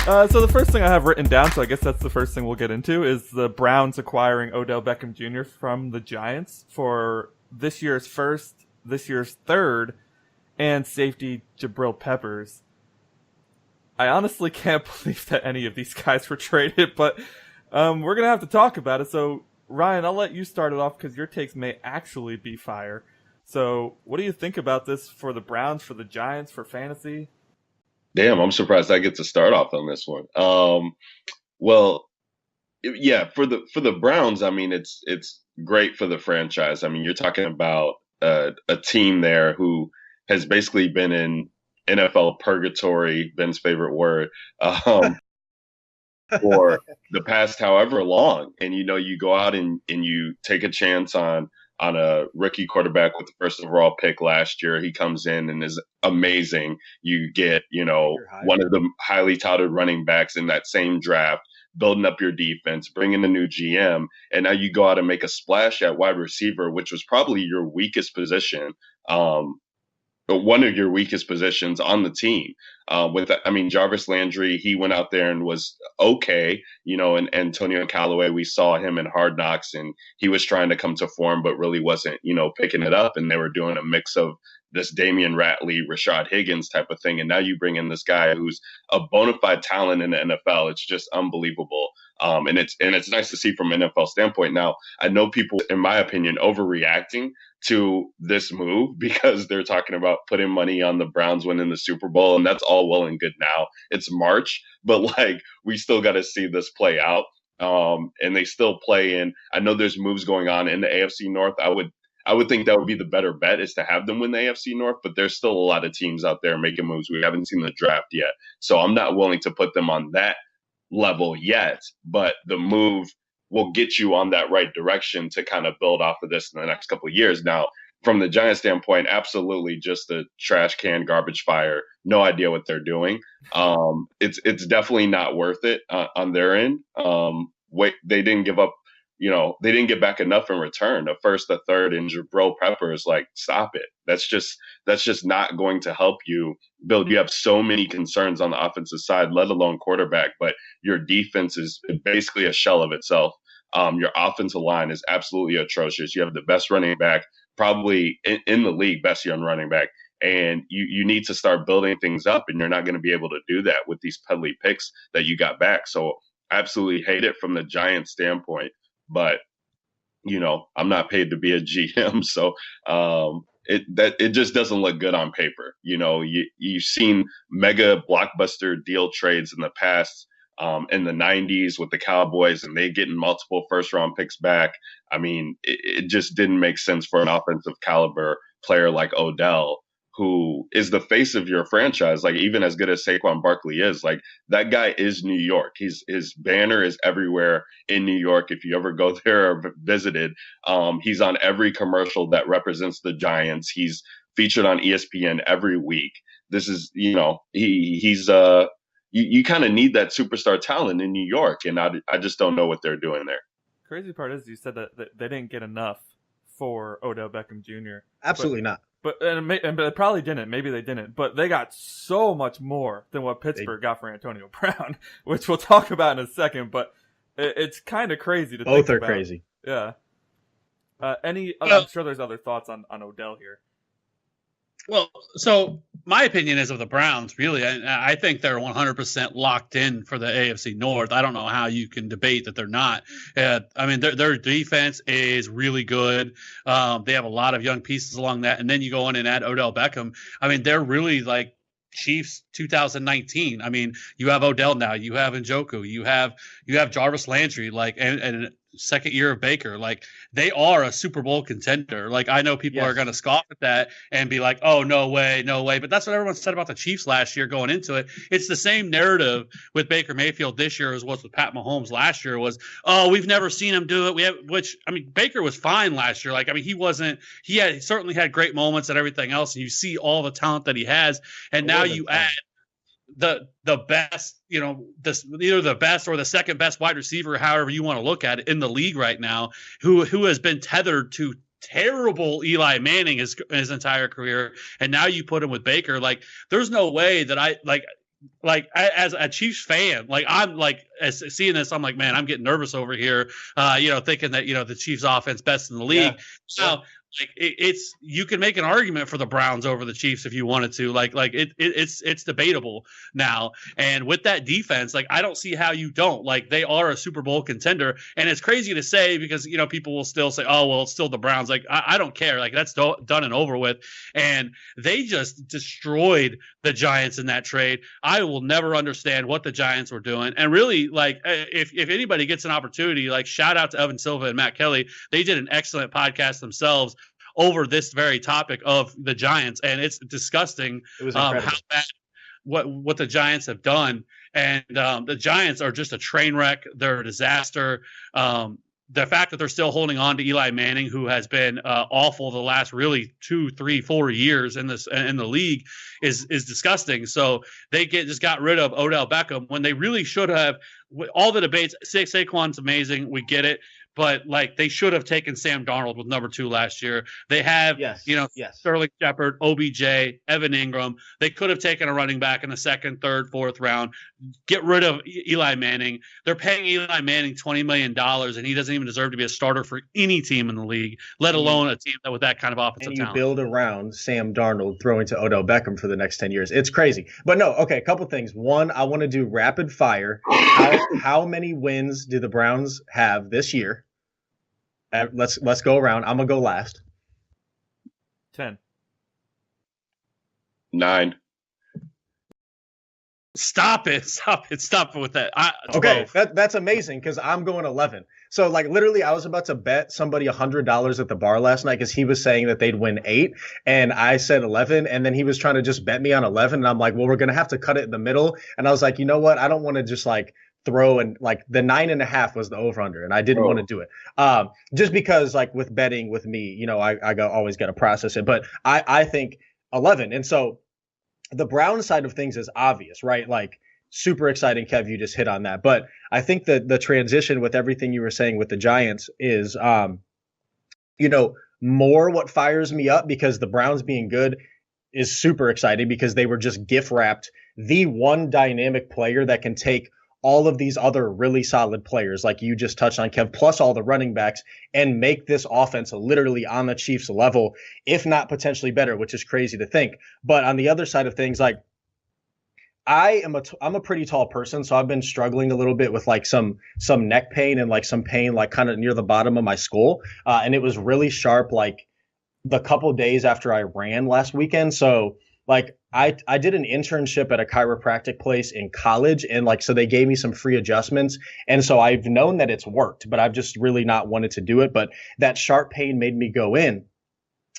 So the first thing I have written down, so I guess that's the first thing we'll get into, is the Browns acquiring Odell Beckham Jr. from the Giants for this year's first, this year's third, and safety Jabril Peppers. I honestly can't believe that any of these guys were traded, but we're going to have to talk about it. So, Ryan, I'll let you start it off because your takes may actually be fire. So, what do you think about this for the Browns, for the Giants, for fantasy? Damn, I'm surprised I get to start off on this one. Well, yeah, for the Browns, I mean, it's great for the franchise. I mean, you're talking about a team there who has basically been in NFL purgatory, Ben's favorite word, um, for the past however long. And you go out and you take a chance on a rookie quarterback with the first overall pick last year. He comes in and is amazing. You get, one of the highly touted running backs in that same draft, building up your defense, bringing a new GM, and now you go out and make a splash at wide receiver, which was probably your weakest position. One of your weakest positions on the team. Jarvis Landry, he went out there and was okay, and Antonio Callaway, we saw him in Hard Knocks and he was trying to come to form, but really wasn't, picking it up. And they were doing a mix of this Damian Ratley, Rashad Higgins type of thing. And now you bring in this guy who's a bona fide talent in the NFL. It's just unbelievable. And it's nice to see from an NFL standpoint. Now, I know people, in my opinion, overreacting to this move because they're talking about putting money on the Browns winning the Super Bowl, and that's all well and good now. It's March, but like we still got to see this play out. And they still play in. I know there's moves going on in the AFC North. I would think that would be the better bet is to have them win the AFC North, but there's still a lot of teams out there making moves. We haven't seen the draft yet, so I'm not willing to put them on that level yet. But the move will get you on that right direction to kind of build off of this in the next couple of years. Now, from the Giants standpoint, absolutely just a trash can, garbage fire. No idea what they're doing. It's definitely not worth it on their end. They didn't give up. They didn't get back enough in return. A first, a third, and Jabril Peppers, like, stop it. That's just not going to help you build. You have so many concerns on the offensive side, let alone quarterback, but your defense is basically a shell of itself. Your offensive line is absolutely atrocious. You have the best running back, probably in the league, best young running back. And you need to start building things up, and you're not going to be able to do that with these peddly picks that you got back. So absolutely hate it from the Giants standpoint. But I'm not paid to be a GM, so it just doesn't look good on paper. You've seen mega blockbuster deal trades in the past, in the '90s with the Cowboys, and they getting multiple first round picks back. I mean, it just didn't make sense for an offensive caliber player like Odell, who is the face of your franchise. Like, even as good as Saquon Barkley is, like, that guy is New York. His banner is everywhere in New York. If you ever go there or visited, he's on every commercial that represents the Giants. He's featured on ESPN every week. This is, he's you kind of need that superstar talent in New York, and I just don't know what they're doing there. Crazy part is you said that they didn't get enough for Odell Beckham Jr. Absolutely not. But they probably didn't. Maybe they didn't. But they got so much more than what Pittsburgh got for Antonio Brown, which we'll talk about in a second. But it's kind of crazy to think about. Both are crazy. Yeah. I'm sure there's other thoughts on Odell here. Well, so my opinion is of the Browns, really. I think they're 100% locked in for the AFC North. I don't know how you can debate that they're not. Their defense is really good. They have a lot of young pieces along that. And then you go in and add Odell Beckham. I mean, they're really like Chiefs 2019. I mean, you have Odell now. You have Njoku. You have Jarvis Landry, and second year of Baker. Like, they are a Super Bowl contender. Like, I know people are going to scoff at that and be like, oh, no way. But that's what everyone said about the Chiefs last year going into it. It's the same narrative with Baker Mayfield this year as was with Pat Mahomes last year was, oh, we've never seen him do it. Baker was fine last year. He certainly had great moments and everything else. And you see all the talent that he has. And now you add the best, either the best or the second best wide receiver, however you want to look at it, in the league right now, who has been tethered to terrible Eli Manning his entire career, and now you put him with Baker. Like, there's no way that as a Chiefs fan, like I'm like as seeing this, I'm like, man, I'm getting nervous over here. Thinking that the Chiefs offense best in the league. Now, like it's you can make an argument for the Browns over the Chiefs if you wanted to. It's debatable now. And with that defense, like I don't see how you don't. Like they are a Super Bowl contender, and it's crazy to say because people will still say, oh well, it's still the Browns. Like I don't care. Like that's done and over with. And they just destroyed the Giants in that trade. I will never understand what the Giants were doing. And really, like if anybody gets an opportunity, like shout out to Evan Silva and Matt Kelly. They did an excellent podcast themselves over this very topic of the Giants, and it's disgusting how bad what the Giants have done. And the Giants are just a train wreck. They're a disaster. The fact that they're still holding on to Eli Manning, who has been awful the last really 2, 3, 4 years in the league, is disgusting. So they just got rid of Odell Beckham when they really should have. All the debates, Saquon's amazing, we get it, but like they should have taken Sam Darnold with number 2 last year. They have Sterling Shepard, OBJ, Evan Ingram. They could have taken a running back in the 2nd, 3rd, 4th round. Get rid of Eli Manning. They're paying Eli Manning $20 million, and he doesn't even deserve to be a starter for any team in the league, let alone a team with that kind of offensive talent. And you build around Sam Darnold throwing to Odell Beckham for the next 10 years. It's crazy. But no, okay, a couple things. One, I want to do rapid fire. How many wins do the Browns have this year? Let's go around. I'm going to go last. 10. 9. Stop it with that. Okay, that's amazing because I'm going 11. So like literally I was about to bet somebody $100 at the bar last night because he was saying that they'd win 8 and I said 11, and then he was trying to just bet me on 11, and I'm like, well, we're going to have to cut it in the middle. And I was like, you know what? I don't want to just like throw, and like the 9.5 was the over under, and I didn't want to do it. Just because like with betting with me, I always got to process it, but I think 11. And so the Brown side of things is obvious, right? Like super exciting. Kev, you just hit on that. But I think that the transition with everything you were saying with the Giants is, more what fires me up, because the Browns being good is super exciting because they were just gift wrapped the one dynamic player that can take all of these other really solid players like you just touched on, Kev, plus all the running backs, and make this offense literally on the Chiefs level, if not potentially better, which is crazy to think. But on the other side of things, like I'm a pretty tall person, so I've been struggling a little bit with like some neck pain and like some pain like kind of near the bottom of my skull. And it was really sharp like the couple days after I ran last weekend. So like I did an internship at a chiropractic place in college, and like so they gave me some free adjustments, and so I've known that it's worked, but I've just really not wanted to do it. But that sharp pain made me go in.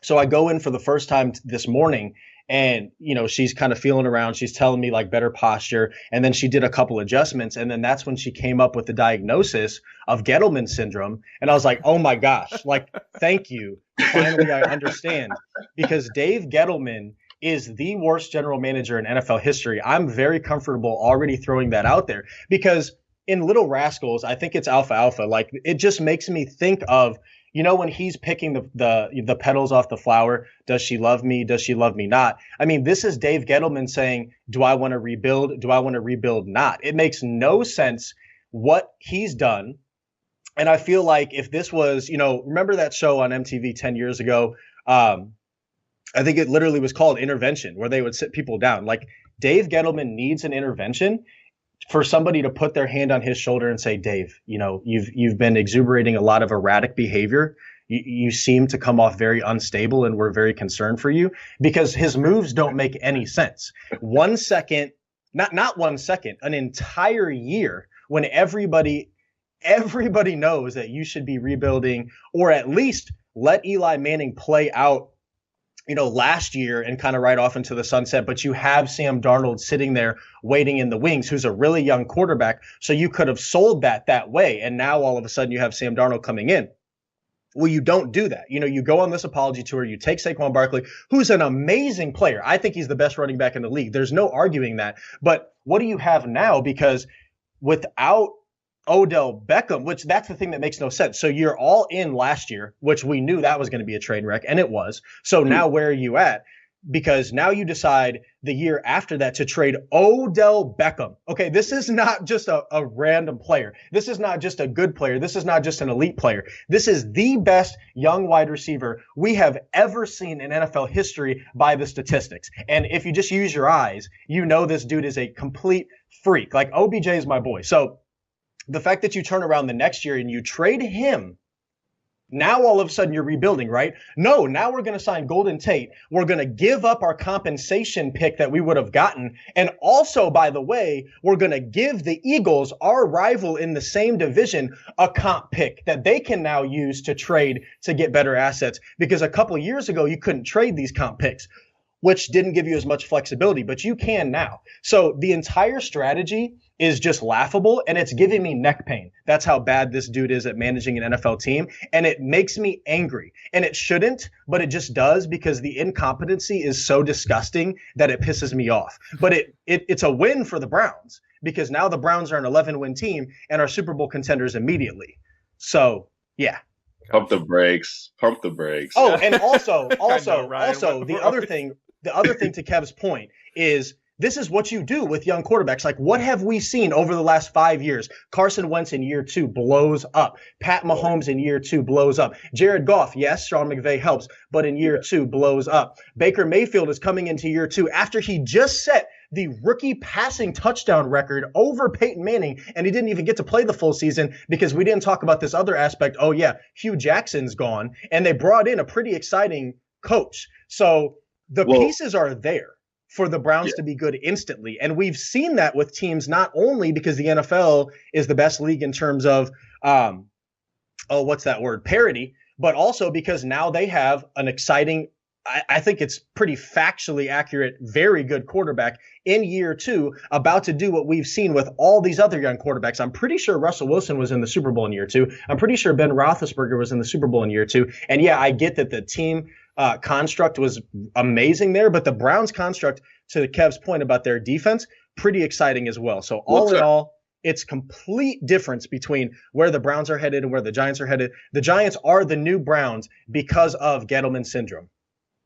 So I go in for the first time this morning, and she's kind of feeling around. She's telling me like better posture, and then she did a couple adjustments, and then that's when she came up with the diagnosis of Gettleman syndrome. And I was like, oh my gosh, like thank you. Finally, I understand, because Dave Gettleman is the worst general manager in NFL history. I'm very comfortable already throwing that out there, because in Little Rascals, I think it's Alfalfa. Like it just makes me think of, when he's picking the petals off the flower, does she love me? Does she love me not? I mean, this is Dave Gettleman saying, do I want to rebuild? Do I want to rebuild not? It makes no sense what he's done. And I feel like if this was, remember that show on MTV 10 years ago? I think it literally was called Intervention, where they would sit people down. Like Dave Gettleman needs an intervention for somebody to put their hand on his shoulder and say, Dave, you've been exuberating a lot of erratic behavior. You seem to come off very unstable, and we're very concerned for you, because his moves don't make any sense. 1 second, not 1 second, an entire year when everybody knows that you should be rebuilding, or at least let Eli Manning play out last year and kind of ride off into the sunset, but you have Sam Darnold sitting there waiting in the wings, who's a really young quarterback. So you could have sold that way. And now all of a sudden you have Sam Darnold coming in. Well, you don't do that. You go on this apology tour, you take Saquon Barkley, who's an amazing player. I think he's the best running back in the league. There's no arguing that. But what do you have now? Because without Odell Beckham, which that's the thing that makes no sense. So you're all in last year, which we knew that was going to be a train wreck, and it was. So now where are you at? because now you decide the year after that to trade Odell Beckham. Okay, this is not just a random player. This is not just a good player. This is not just an elite player. This is the best young wide receiver we have ever seen in NFL history by the statistics. And if you just use your eyes, you know this dude is a complete freak. Like, OBJ is my boy. So the fact that you turn around the next year and you trade him, now all of a sudden you're rebuilding, right? No, now we're going to sign Golden Tate. We're going to give up our compensation pick that we would have gotten. And also, by the way, we're going to give the Eagles, our rival in the same division, a comp pick that they can now use to trade to get better assets. Because a couple of years ago, you couldn't trade these comp picks, which didn't give you as much flexibility, but you can now. So the entire strategy is just laughable, and it's giving me neck pain. That's how bad this dude is at managing an NFL team, and it makes me angry. And it shouldn't, but it just does, because the incompetency is so disgusting that it pisses me off. But it's a win for the Browns, because now the Browns are an 11-win team and are Super Bowl contenders immediately. So, yeah. Pump the brakes. Pump the brakes. Oh, and also, Ryan, the other thing to Kev's point is, this is what you do with young quarterbacks. Like, what have we seen over the last 5 years? Carson Wentz in year 2 blows up. Pat Mahomes in year 2 blows up. Jared Goff, yes, Sean McVay helps, but in year 2 blows up. Baker Mayfield is coming into year 2 after he just set the rookie passing touchdown record over Peyton Manning, and he didn't even get to play the full season because we didn't talk about this other aspect. Oh, yeah, Hugh Jackson's gone, and they brought in a pretty exciting coach. So the pieces are there for the Browns to be good instantly. And we've seen that with teams, not only because the NFL is the best league in terms of, parity, but also because now they have an exciting, I think it's pretty factually accurate, very good quarterback in year 2, about to do what we've seen with all these other young quarterbacks. I'm pretty sure Russell Wilson was in the Super Bowl in year 2. I'm pretty sure Ben Roethlisberger was in the Super Bowl in year 2. And yeah, I get that the team construct was amazing there, but the Browns construct, to Kev's point about their defense, pretty exciting as well. So all in all, it's complete difference between where the Browns are headed and where the Giants are headed. The Giants are the new Browns because of Gettleman syndrome.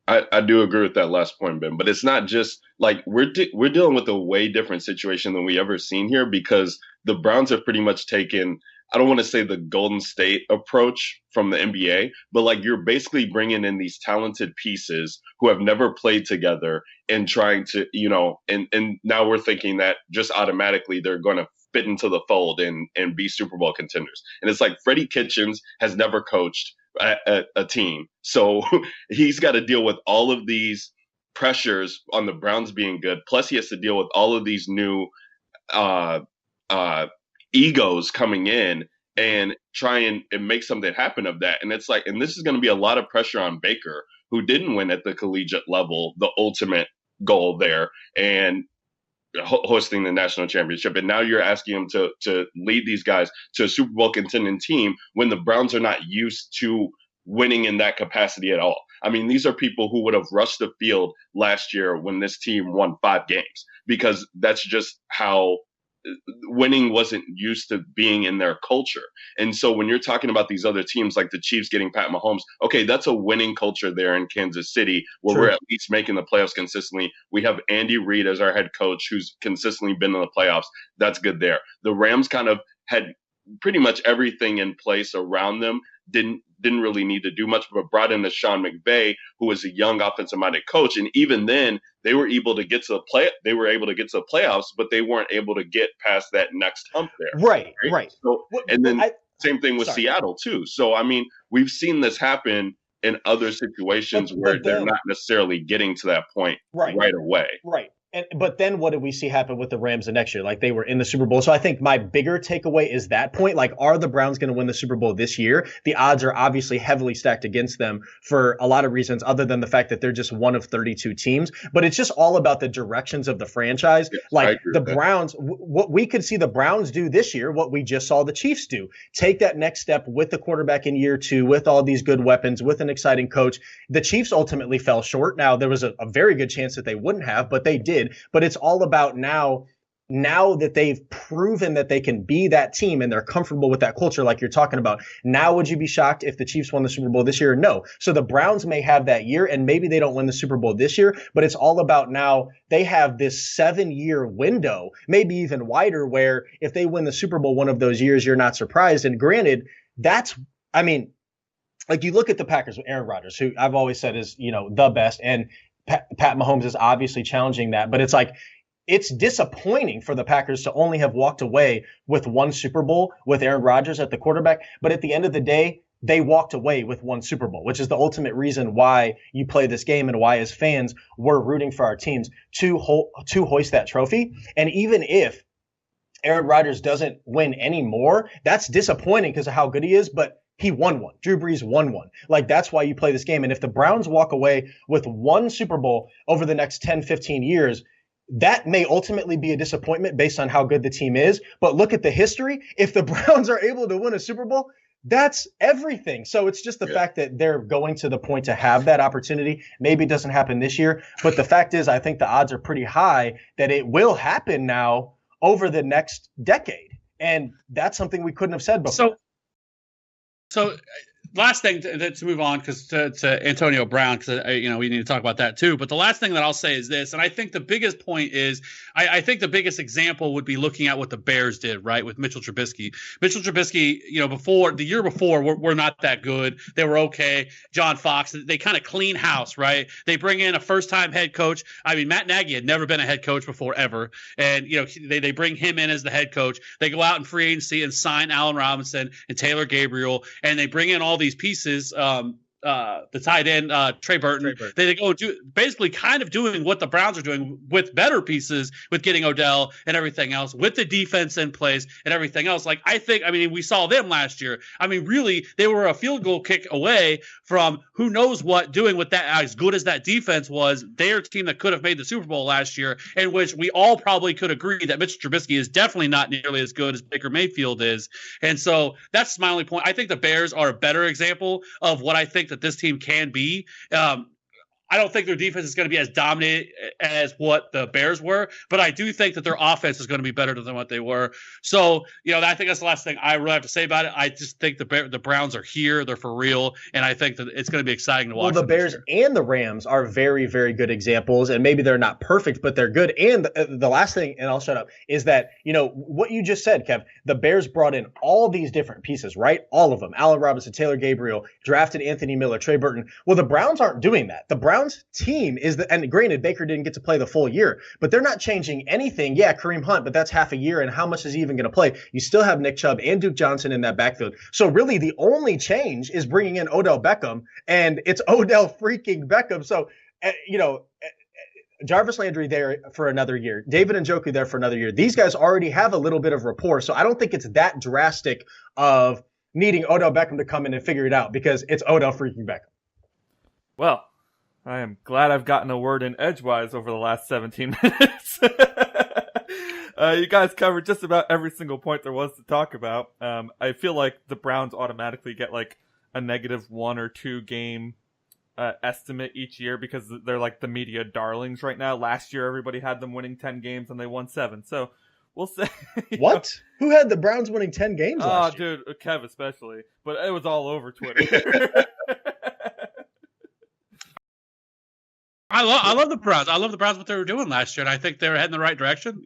I do agree with that last point, Ben, but it's not just like we're dealing with a way different situation than we ever seen here, because the Browns have pretty much taken, I don't want to say the Golden State approach from the NBA, but like you're basically bringing in these talented pieces who have never played together and trying to, and now we're thinking that just automatically they're going to fit into the fold and be Super Bowl contenders. And it's like Freddie Kitchens has never coached a team. So he's got to deal with all of these pressures on the Browns being good. Plus he has to deal with all of these new egos coming in and try and make something happen of that. And it's like, and this is going to be a lot of pressure on Baker, who didn't win at the collegiate level, the ultimate goal there, and hosting the national championship. And now you're asking him to lead these guys to a Super Bowl contending team when the Browns are not used to winning in that capacity at all. I mean, these are people who would have rushed the field last year when this team won 5 games, because that's just how winning wasn't used to being in their culture. And so when you're talking about these other teams like the Chiefs getting Pat Mahomes, okay, that's a winning culture there in Kansas City where we're at least making the playoffs consistently. We have Andy Reid as our head coach who's consistently been in the playoffs. That's good there. The Rams kind of had pretty much everything in place around them, didn't really need to do much, but brought in the Sean McVay, who was a young offensive-minded coach. And even then, they were able to get to the playoffs, but they weren't able to get past that next hump there. Right. So, and then same thing with Seattle too. So, I mean, we've seen this happen in other situations where they're not necessarily getting to that point right away. Right. But then what did we see happen with the Rams the next year? Like, they were in the Super Bowl. So I think my bigger takeaway is that point. Like, are the Browns going to win the Super Bowl this year? The odds are obviously heavily stacked against them for a lot of reasons, other than the fact that they're just one of 32 teams. But it's just all about the directions of the franchise. Yes, like the Browns, what we could see the Browns do this year, what we just saw the Chiefs do. Take that next step with the quarterback in year 2, with all these good weapons, with an exciting coach. The Chiefs ultimately fell short. Now, there was a very good chance that they wouldn't have, but they did. But it's all about now now that they've proven that they can be that team and they're comfortable with that culture, like you're talking about, now would you be shocked if the Chiefs won the Super Bowl this year? No. So the Browns may have that year, and maybe they don't win the Super Bowl this year, but it's all about now they have this 7-year window, maybe even wider, where if they win the Super Bowl one of those years, you're not surprised. And granted, like you look at the Packers with Aaron Rodgers, who I've always said is, the best, and Pat Mahomes is obviously challenging that, but it's like, it's disappointing for the Packers to only have walked away with one Super Bowl with Aaron Rodgers at the quarterback. But at the end of the day, they walked away with one Super Bowl, which is the ultimate reason why you play this game and why as fans we're rooting for our teams to hoist that trophy. And even if Aaron Rodgers doesn't win anymore, that's disappointing because of how good he is, but he won one. Drew Brees won one. Like, that's why you play this game. And if the Browns walk away with one Super Bowl over the next 10, 15 years, that may ultimately be a disappointment based on how good the team is. But look at the history. If the Browns are able to win a Super Bowl, that's everything. So it's just the fact that they're going to the point to have that opportunity. Maybe it doesn't happen this year. But the fact is, I think the odds are pretty high that it will happen now over the next decade. And that's something we couldn't have said before. So last thing to move on, because to Antonio Brown, because we need to talk about that too. But the last thing that I'll say is this, and I think the biggest point is, I think the biggest example would be looking at what the Bears did, right, with Mitchell Trubisky. Mitchell Trubisky, the year before, were not that good. They were okay. John Fox, they kind of clean house, right? They bring in a first-time head coach. I mean, Matt Nagy had never been a head coach before ever, and they bring him in as the head coach. They go out in free agency and sign Allen Robinson and Taylor Gabriel, and they bring in all these pieces, the tight end, Trey Burton. They go do basically kind of doing what the Browns are doing with better pieces, with getting Odell and everything else, with the defense in place and everything else. Like, we saw them last year. I mean, really, they were a field goal kick away from who knows what, doing with that. As good as that defense was, they're a team that could have made the Super Bowl last year, in which we all probably could agree that Mitchell Trubisky is definitely not nearly as good as Baker Mayfield is. And so that's my only point. I think the Bears are a better example of what I think that this team can be. I don't think their defense is going to be as dominant as what the Bears were, but I do think that their offense is going to be better than what they were. So, I think that's the last thing I really have to say about it. I just think the Browns are here. They're for real. And I think that it's going to be exciting to watch. Well, the Bears and the Rams are very, very good examples, and maybe they're not perfect, but they're good. And the last thing, and I'll shut up, is that, what you just said, Kev, the Bears brought in all these different pieces, right? All of them. Allen Robinson, Taylor Gabriel, drafted Anthony Miller, Trey Burton. Well, the Browns aren't doing that. The Browns team is and granted, Baker didn't get to play the full year, but they're not changing anything. Yeah, Kareem Hunt, but that's half a year, and how much is he even going to play? You still have Nick Chubb and Duke Johnson in that backfield. So really the only change is bringing in Odell Beckham, and it's Odell freaking Beckham. So, Jarvis Landry there for another year, David Njoku there for another year. These guys already have a little bit of rapport, so I don't think it's that drastic of needing Odell Beckham to come in and figure it out, because it's Odell freaking Beckham. Well, I am glad I've gotten a word in edgewise over the last 17 minutes. You guys covered just about every single point there was to talk about. I feel like the Browns automatically get like a negative 1 or 2 game estimate each year because they're like the media darlings right now. Last year, everybody had them winning 10 games and they won 7. So we'll say. What? Who had the Browns winning 10 games last year? Dude, Kev especially. But it was all over Twitter. I love the Browns. I love the Browns, what they were doing last year, and I think they were heading the right direction.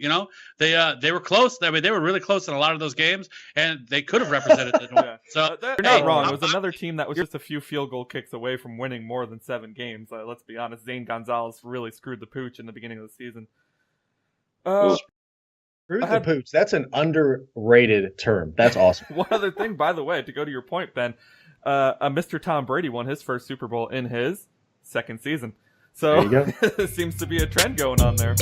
They were close. I mean, they were really close in a lot of those games, and they could have represented the North. So they're not wrong. It was another team that was just a few field goal kicks away from winning more than 7 games. Let's be honest. Zane Gonzalez really screwed the pooch in the beginning of the season. Screwed the pooch. That's an underrated term. That's awesome. One other thing, by the way, to go to your point, Ben, Mr. Tom Brady won his first Super Bowl in his second season. So it seems to be a trend going on there.